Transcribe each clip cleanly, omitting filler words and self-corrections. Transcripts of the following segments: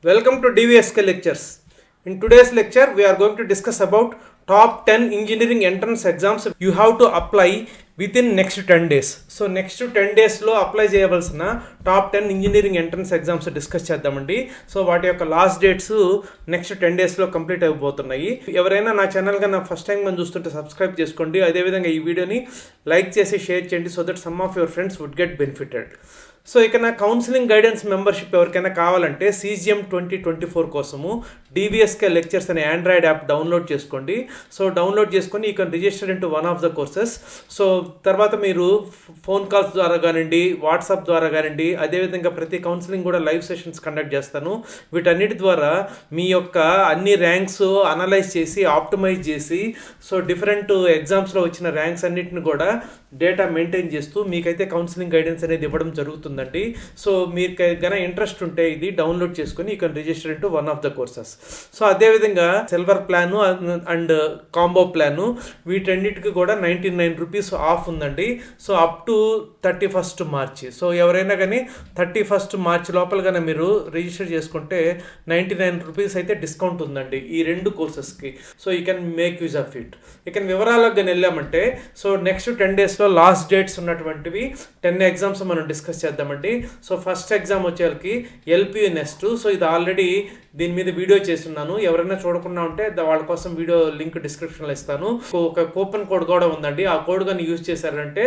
Welcome to DVSK lectures. In today's lecture, we are going to discuss about top 10 engineering entrance exams you have to apply within next 10 days. So next 10 days లో apply చేయవలసిన top 10 engineering entrance exams discuss చేద్దామండి. So వాటి యొక్క last dates next 10 డేస్లో complete అయిపోతున్నాయి. ఎవరైనా నా channel గా ఫస్ట్ టైం మనం చూస్తుంటే సబ్స్క్రైబ్ చేసుకోండి. అదేవిధంగా ఈ వీడియోని లైక్ చేసి షేర్ చేయండి so that some of your friends would get benefited. సో ఇక నా కౌన్సిలింగ్ గైడెన్స్ మెంబర్షిప్ ఎవరికైనా కావాలంటే CGM 2024 కోసము DVSK లెక్చర్స్ అనే ఆండ్రాయిడ్ యాప్ డౌన్లోడ్ చేసుకోండి. సో డౌన్లోడ్ చేసుకొని you can register into one of the courses. So తర్వాత మీరు ఫోన్ కాల్స్ ద్వారా కానివ్వండి, వాట్సాప్ ద్వారా కానివ్వండి, అదేవిధంగా ప్రతి కౌన్సిలింగ్ కూడా లైవ్ సెషన్స్ కండక్ట్ చేస్తాను. వీటన్నిటి ద్వారా మీ యొక్క అన్ని ర్యాంక్స్ అనలైజ్ చేసి ఆప్టిమైజ్ చేసి సో డిఫరెంట్ ఎగ్జామ్స్లో వచ్చిన ర్యాంక్స్ అన్నిటిని కూడా డేటా మెయింటైన్ చేస్తూ మీకైతే కౌన్సిలింగ్ గైడెన్స్ అనేది ఇవ్వడం జరుగుతుందండి. సో మీకు కనుక ఇంట్రెస్ట్ ఉంటే ఇది డౌన్లోడ్ చేసుకొని you can register into one of the courses. So అదేవిధంగా silver plan and combo plan వీటన్నిటికి కూడా 99 రూపీస్ ఆఫ్ ఉందండి. So up to 31st March. So ఎవరైనా కానీ 31st మార్చి లోపల కానీ మీరు రిజిస్టర్ చేసుకుంటే 99 రూపీస్ అయితే డిస్కౌంట్ ఉందండి ఈ రెండు కోర్సెస్కి. So you can make use of it. ఇక వివరాలకు కానీ వెళ్ళామంటే సో నెక్స్ట్ 10 డేస్లో లాస్ట్ డేట్స్ ఉన్నటువంటివి 10 ఎగ్జామ్స్ మనం డిస్కస్ చేద్దామండి. సో ఫస్ట్ ఎగ్జామ్ వచ్చేసరికి LPU నెక్స్ట్. సో ఇది ఆల్రెడీ దీని మీద వీడియో చేస్తున్నాను. ఎవరైనా చూడకుండా ఉంటే వాళ్ళ కోసం వీడియో లింక్ డిస్క్రిప్షన్లో ఇస్తాను. ఒక కూపన్ కోడ్ కూడా ఉందండి. ఆ కోడ్ కానీ యూజ్ చేశారంటే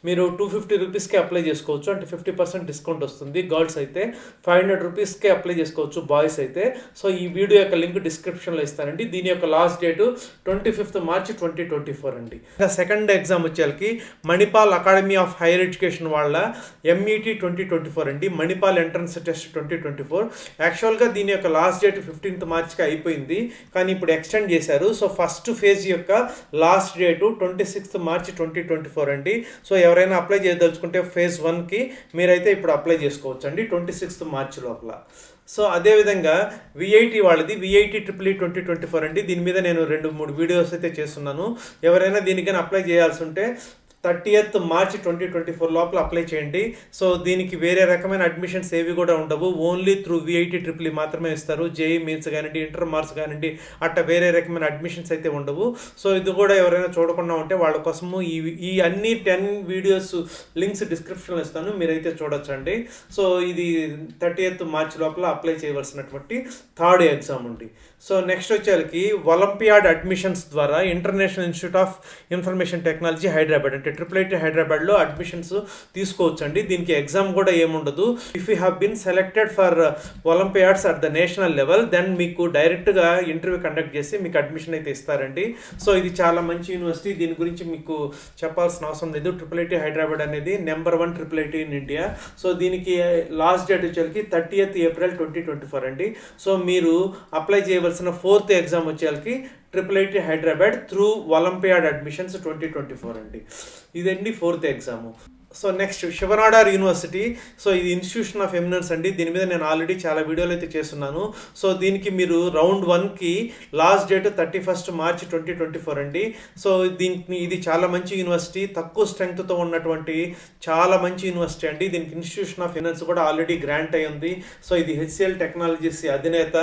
మీరు 250 రూపీస్కి అప్లై చేసుకోవచ్చు. అంటే 50% డిస్కౌంట్ వస్తుంది. గర్ల్స్ అయితే 500 రూపీస్కి అప్లై చేసుకోవచ్చు, బాయ్స్ అయితే. సో ఈ వీడియో యొక్క లింక్ డిస్క్రిప్షన్లో ఇస్తానండి. దీని యొక్క లాస్ట్ డేటు 25th మార్చి 2024 అండి. సెకండ్ ఎగ్జామ్ వచ్చేసరికి Manipal academy of higher education వాళ్ళ MET 2024 అండి. Manipal entrance test 2024. యాక్చువల్గా దీని యొక్క లాస్ట్ డేట్ 15th మార్చికి అయిపోయింది, కానీ ఇప్పుడు ఎక్స్టెండ్ చేశారు. సో ఫస్ట్ ఫేజ్ యొక్క లాస్ట్ డేటు 26th మార్చి 2024 అండి. సో ఎవరైనా అప్లై చేయదలుచుకుంటే ఫేజ్ 1కి మీరైతే ఇప్పుడు అప్లై చేసుకోవచ్చు అండి 26th మార్చి లోపల. సో అదేవిధంగా VIT వాళ్ళది VIT EEE 2024 అండి. దీని మీద నేను 2-3 వీడియోస్ అయితే చేస్తున్నాను. ఎవరైనా దీనికైనా అప్లై చేయాల్సి ఉంటే 30th మార్చి 2024 లోపల అప్లై చేయండి. సో దీనికి వేరే రకమైన అడ్మిషన్స్ ఏవి కూడా ఉండవు. ఓన్లీ త్రూ VIT EEE మాత్రమే ఇస్తారు. JEE మెయిన్స్ కానివ్వండి, ఇంటర్ మార్క్స్ కానివ్వండి, అట్లా వేరే రకమైన అడ్మిషన్స్ అయితే ఉండవు. సో ఇది కూడా ఎవరైనా చూడకుండా ఉంటే వాళ్ళ కోసము ఈ అన్ని 10 వీడియోస్ లింక్స్ డిస్క్రిప్షన్లో ఇస్తాను, మీరైతే చూడొచ్చండి. సో ఇది 30th మార్చి లోపల అప్లై చేయవలసినటువంటి థర్డ్ ఎగ్జామ్ ఉంది. సో నెక్స్ట్ వచ్చేసరికి ఒలింపియాడ్ అడ్మిషన్స్ ద్వారా international institute of information technology Hyderabad అంటే IIIT హైదరాబాద్లో అడ్మిషన్స్ తీసుకోవచ్చు అండి. దీనికి ఎగ్జామ్ కూడా ఏముండదు. If you have been selected for olympiads at the national level then మీకు డైరెక్ట్గా ఇంటర్వ్యూ కండక్ట్ చేసి మీకు అడ్మిషన్ అయితే ఇస్తారండి. సో ఇది చాలా మంచి యూనివర్సిటీ. దీని గురించి మీకు చెప్పాల్సిన అవసరం లేదు. IIIT హైదరాబాద్ అనేది number 1 IIIT in India. So దీనికి లాస్ట్ డేట్ వచ్చేసరికి 30th ఏప్రిల్ 2024 అండి. సో మీరు అప్లై చేయవలసిన 4th ఎగ్జామ్ వచ్చేసరికి IIIT Hyderabad through olympiad admissions 2024 అండి. ఇదండి 4th exam. So next Shiv Nadar university. So ఇది ఇన్స్టిట్యూషన్ ఆఫ్ ఎమినెన్స్ అండి. దీని మీద నేను ఆల్రెడీ చాలా వీడియోలు అయితే చేస్తున్నాను. సో దీనికి మీరు రౌండ్ 1కి లాస్ట్ డేట్ 31st మార్చి 2024 అండి. సో దీనికి ఇది చాలా మంచి యూనివర్సిటీ, తక్కువ స్ట్రెంగ్త్తో ఉన్నటువంటి చాలా మంచి యూనివర్సిటీ అండి. దీనికి ఇన్స్టిట్యూషన్ ఆఫ్ ఎమినెన్స్ కూడా ఆల్రెడీ గ్రాంట్ అయి ఉంది. సో ఇది HCL టెక్నాలజీస్ అధినేత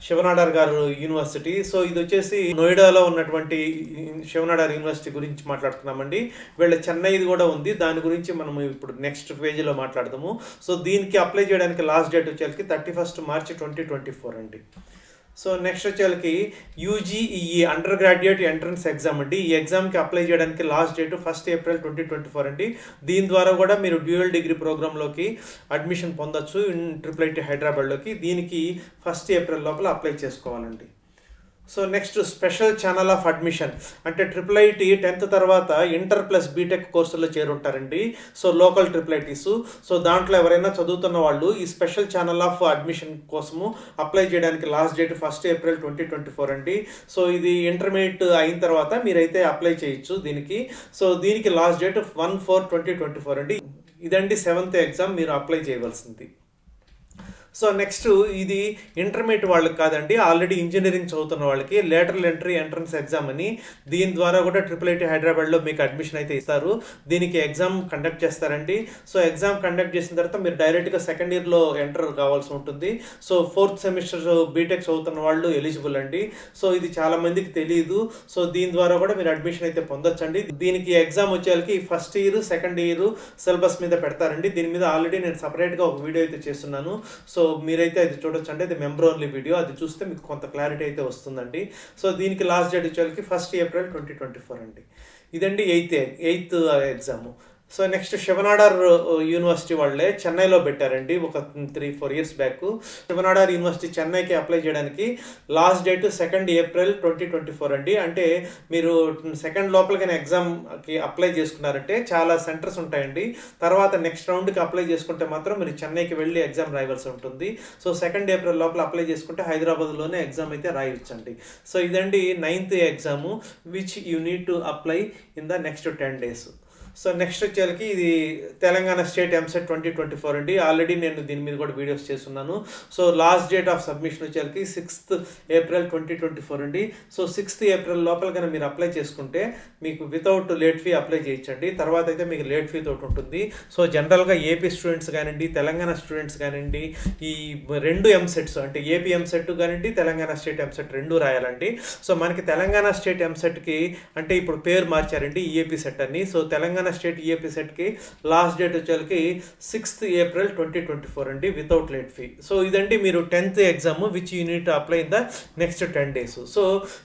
శివనాడార్ గారు యూనివర్సిటీ. సో ఇది వచ్చేసి నోయిడాలో ఉన్నటువంటి శివనాడార్ యూనివర్సిటీ గురించి మాట్లాడుతున్నామండి. వీళ్ళ చెన్నైది కూడా ఉంది, దాని గురించి మనం ఇప్పుడు నెక్స్ట్ పేజీలో మాట్లాడదాము. సో దీనికి అప్లై చేయడానికి లాస్ట్ డేట్ వచ్చేసరికి 31st మార్చి 2024 అండి. సో నెక్స్ట్ వచ్చేసరికి UGEE under graduate entrance exam అండి. ఈ ఎగ్జామ్కి అప్లై చేయడానికి లాస్ట్ డేట్ 1st ఏప్రిల్ 2024 అండి. దీని ద్వారా కూడా మీరు డ్యూయల్ డిగ్రీ ప్రోగ్రాంలోకి అడ్మిషన్ పొందొచ్చు IIIT హైదరాబాద్లోకి. దీనికి 1st ఏప్రిల్ లోపల అప్లై చేసుకోవాలండి. So next special channel of admission అంటే IIIT 10th తర్వాత ఇంటర్ ప్లస్ బీటెక్ కోర్సుల్లో చేరుంటారండి. So local IIITs. సో దాంట్లో ఎవరైనా చదువుతున్న వాళ్ళు ఈ స్పెషల్ ఛానల్ ఆఫ్ అడ్మిషన్ కోసము అప్లై చేయడానికి లాస్ట్ డేట్ 1st ఏప్రిల్ 2024 అండి. సో ఇది ఇంటర్మీడియట్ అయిన తర్వాత మీరైతే అప్లై చేయొచ్చు దీనికి. సో దీనికి లాస్ట్ డేట్ 1/4/2024 అండి. ఇదండి 7th ఎగ్జామ్ మీరు అప్లై చేయవలసింది. సో నెక్స్ట్ ఇది ఇంటర్మీడియట్ వాళ్ళకి కాదండి, ఆల్రెడీ ఇంజనీరింగ్ చదువుతున్న వాళ్ళకి లేటరల్ ఎంట్రీ ఎంట్రన్స్ ఎగ్జామ్ అని, దీని ద్వారా కూడా IIIT హైదరాబాద్లో మీకు అడ్మిషన్ అయితే ఇస్తారు. దీనికి ఎగ్జామ్ కండక్ట్ చేస్తారండి. సో ఎగ్జామ్ కండక్ట్ చేసిన తర్వాత మీరు డైరెక్ట్గా సెకండ్ ఇయర్లో ఎంటర్ కావాల్సి ఉంటుంది. సో 4th సెమిస్టర్ బీటెక్ చదువుతున్న వాళ్ళు ఎలిజిబుల్ అండి. సో ఇది చాలా మందికి తెలియదు. సో దీని ద్వారా కూడా మీరు అడ్మిషన్ అయితే పొందొచ్చండి. దీనికి ఎగ్జామ్ వచ్చేసరికి first year second year syllabus మీద పెడతారండి. దీని మీద ఆల్రెడీ నేను సపరేట్గా ఒక వీడియో అయితే చేస్తున్నాను. సో మీరైతే అది చూడొచ్చండి. అది మెంబర్ ఓన్లీ వీడియో, అది చూస్తే మీకు కొంత క్లారిటీ అయితే వస్తుందండి. సో దీనికి లాస్ట్ డేట్ వచ్చేసరికి 1 ఏప్రిల్ 2024 అండి. ఇదండి eighth exam. So next Shiv Nadar university వాళ్ళే చెన్నైలో పెట్టారండి ఒక 3-4 ఇయర్స్ బ్యాక్. శివనాడార్ యూనివర్సిటీ చెన్నైకి అప్లై చేయడానికి లాస్ట్ డేట్ 2 ఏప్రిల్ 2024 అండి. అంటే మీరు సెకండ్ లోపలికైనా ఎగ్జామ్కి అప్లై చేసుకున్నారంటే చాలా సెంటర్స్ ఉంటాయండి. తర్వాత నెక్స్ట్ రౌండ్కి అప్లై చేసుకుంటే మాత్రం మీరు చెన్నైకి వెళ్ళి ఎగ్జామ్ రాయవలసి ఉంటుంది. సో 2 ఏప్రిల్ లోపల అప్లై చేసుకుంటే హైదరాబాద్లోనే ఎగ్జామ్ అయితే రాయొచ్చండి. సో ఇదండి 9th exam which you need to apply in the next 10 days. So next వచ్చేసరికి ఇది తెలంగాణ స్టేట్ ఎంసెట్ 2024 అండి. ఆల్రెడీ నేను దీని మీద కూడా వీడియోస్ చేస్తున్నాను. So last date of submission వచ్చేసరికి 6th ఏప్రిల్ 2024 అండి. సో 6th ఏప్రిల్ లోపల కన్నా మీరు అప్లై చేసుకుంటే మీకు వితౌట్ లేట్ ఫీ అప్లై చేయొచ్చండి. తర్వాత అయితే మీకు లేట్ ఫీ తోటి ఉంటుంది. సో జనరల్గా ఏపీ స్టూడెంట్స్ కానివ్వండి, తెలంగాణ స్టూడెంట్స్ కానివ్వండి, ఈ 2 ఎంసెట్స్ అంటే ఏపీ ఎంసెట్ కానివ్వండి, తెలంగాణ స్టేట్ ఎంసెట్ 2 రాయాలండి. సో మనకి తెలంగాణ స్టేట్ ఎంసెట్కి అంటే ఇప్పుడు పేరు మార్చారండి ఈఏపీ సెట్ అని. సో తెలంగాణ స్టేట్ ఈఏపీ సెట్కి లాస్ట్ డేట్ వచ్చేసరికి 6th ఏప్రిల్ 2024 అండి వితౌట్ లేట్ ఫీ. సో ఇదండి మీరు 10th exam which you need to apply in the next 10 days. So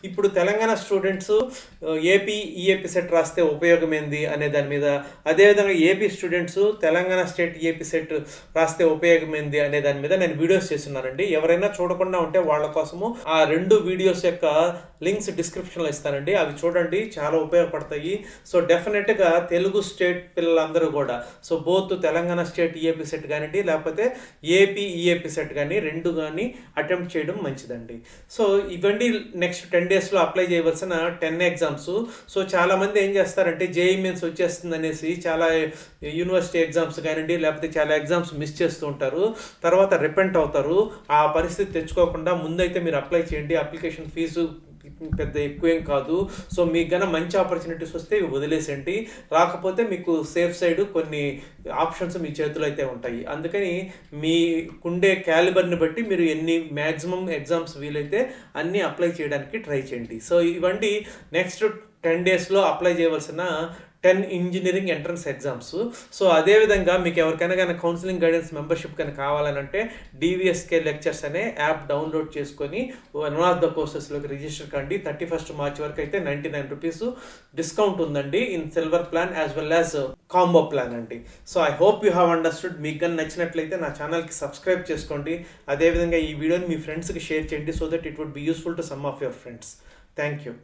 ఇప్పుడు Telangana students AP EAP CET రాస్తే ఉపయోగం ఏంది అనే దాని మీద, అదేవిధంగా AP students Telangana state EAP CET రాస్తే ఉపయోగం ఏంది అనే దాని మీద నేను వీడియోస్ చేస్తున్నానండి. ఎవరైనా చూడకుండా ఉంటే వాళ్ళ కోసము ఆ 2 వీడియోస్ యొక్క లింక్స్ డిస్క్రిప్షన్లో ఇస్తానండి, అవి చూడండి, చాలా ఉపయోగపడతాయి. సో డెఫినెట్గా తెలుగు స్టేట్ పిల్లలందరూ కూడా so both Telangana state EAP set కానివ్వండి లేకపోతే ఏపీ ఈఏపీ సెట్ కానీ 2 కానీ అటెంప్ట్ చేయడం మంచిదండి. సో ఇవన్నీ నెక్స్ట్ 10 daysలో అప్లై చేయవలసిన 10 ఎగ్జామ్స్. సో చాలామంది ఏం చేస్తారంటే జేఈఈ మెయిన్స్ వచ్చేస్తుంది అనేసి చాలా యూనివర్సిటీ ఎగ్జామ్స్ కానివ్వండి లేకపోతే చాలా ఎగ్జామ్స్ మిస్ చేస్తూ ఉంటారు. తర్వాత రిపెంట్ అవుతారు. ఆ పరిస్థితి తెచ్చుకోకుండా ముందైతే మీరు అప్లై చేయండి. అప్లికేషన్ ఫీజు పెద్ద ఎక్కువేం కాదు. సో మీకు గన మంచి ఆపర్చునిటీస్ వస్తే వదిలేసేయండి, రాకపోతే మీకు సేఫ్ సైడ్ కొన్ని ఆప్షన్స్ మీ చేతిలో అయితే ఉంటాయి. అందుకని మీకుండే క్యాలిబర్ని బట్టి మీరు ఎన్ని మ్యాక్సిమం ఎగ్జామ్స్ వీలైతే అన్నీ అప్లై చేయడానికి ట్రై చేయండి. సో ఇవండి నెక్స్ట్ 10 daysలో అప్లై చేయవలసిన 10 ఇంజనీరింగ్ ఎంట్రన్స్ ఎగ్జామ్స్. సో అదేవిధంగా మీకు ఎవరికైనా కానీ కౌన్సిలింగ్ గైడెన్స్ మెంబర్షిప్ కానీ కావాలనంటే DVSK లెక్చర్స్ అనే యాప్ డౌన్లోడ్ చేసుకొని వన్ ఆఫ్ ద కోర్సెస్లోకి రిజిస్టర్ కండి. 31st March వరకు అయితే 99 rupees డిస్కౌంట్ ఉందండి in silver plan as well as combo plan అండి. So I hope you have understood. మీకు కానీ నచ్చినట్లయితే నా ఛానల్కి సబ్స్క్రైబ్ చేసుకోండి. అదేవిధంగా ఈ వీడియోని మీ ఫ్రెండ్స్కి షేర్ చేయండి so that it would be useful to some of your friends. Thank you.